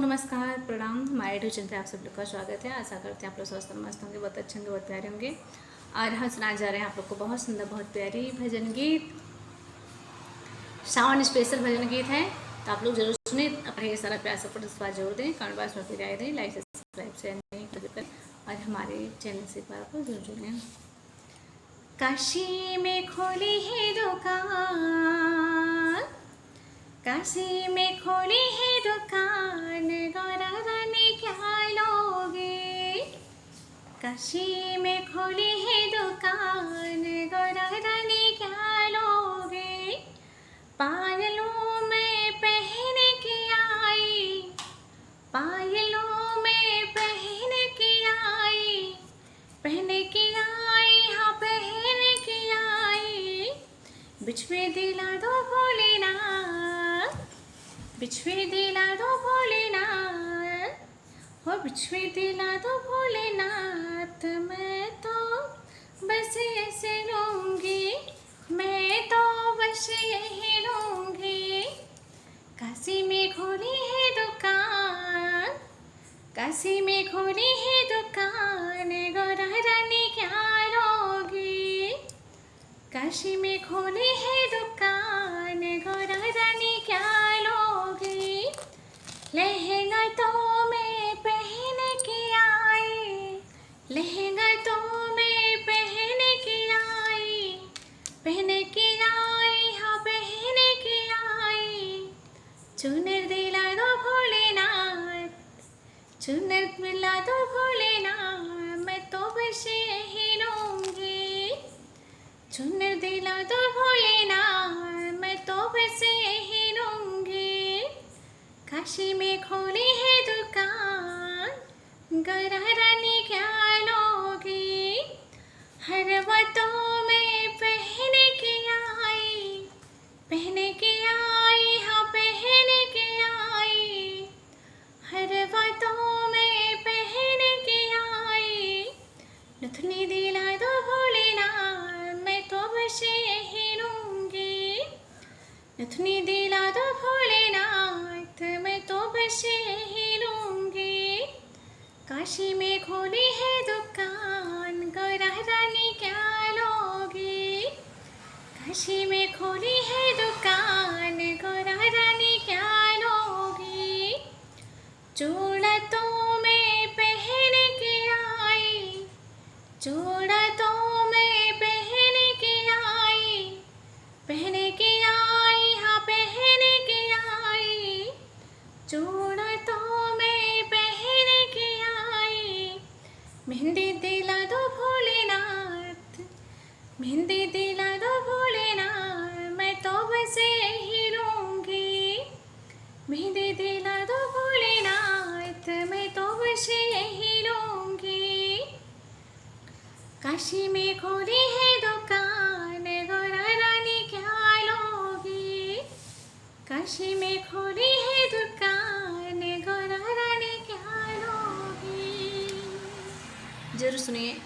नमस्कार, प्रणाम। हमारे यूट्यूब चैनल पे आप सब लोग का स्वागत है। आशा करते हैं आप लोग स्वस्थ और मस्त होंगे, बहुत अच्छे होंगे, बहुत प्यारे होंगे। और हम सुनाने जा रहे हैं आप लोग को बहुत सुंदर, बहुत प्यारी भजन गीत। सावन स्पेशल भजन गीत है, तो आप लोग जरूर सुने। अपने सारा प्यार सपोर्ट इस बार जरूर दें, कमेंट बॉक्स में राय दें, लाइक सब्सक्राइब शेयर नहीं कर, और हमारे चैनल से एक बार आप लोग जरूर जुड़ें। काशी में खोली है दुकान, काशी में खोली है दुकान, गौरा रानी क्या लोगे। काशी में खोली है दुकान, गौरा रानी क्या लोगे। पायलों में पहन के आई, पायलों में पहन के आई, पहन के आई, हाँ पहन के आई। बिछुए दिला दो भोलेनाथ, बिछुए दिला दो भोलेनाथ, हो बिछुए दिला दो भोलेनाथ। मैं तो बस ऐसे लूँगी, मैं तो बस यही लूँगी। काशी में खोली है दुकान, काशी में खोली है दुकान, गौरा रानी क्या लोगी। काशी में खोली है दुकान, गौरा रानी क्या लोगी। लहंगा तो मैं पहन के आई, लहंगा तो मैं पहन के आई, पहन के आई, हाँ पहन के आई। चुनर दिला दो भोलेनाथ, चुनर दिला दो भोलेनाथ। मैं तो बस यही लूँगी, चुनर दिला दो भोलेनाथ। मैं तो बस यही लूँगी। काशी में खोली है दुकान, गौरा रानी क्या लोगी। हरवटों में पहन के आई, पहन के आई, हाँ पहन के आई। हरवटों में पहन के आई। नथुनी दिला दो भोलेनाथ, मैं तो बस यही लूँगी। नथुनी दिला दो भोलेनाथ, मैं तो बस यही लूँगी। काशी में खोली है दुकान, गौरा रानी क्या लोगी। काशी में खोली है दुकान, गौरा रानी क्या लोगी। चूड़ा तो मैं पहन के आई, चूड़ा तो मैं पहन के आई, पहन के आई, हाँ पहन के आई। चूड़ा तो मैं पहन के आई। मेहंदी दिला दो भोलेनाथ, मेहंदी दिला दो भोलेनाथ। मैं तो बस यही लूँगी। मेहंदी दिला दो भोलेनाथ, मैं तो बस यही लूँगी। काशी में खोली है दुकान, गौरा रानी क्या लोगी। काशी में खोली है दुकान, गौरा रानी क्या लोगी। जरूर सुनिए।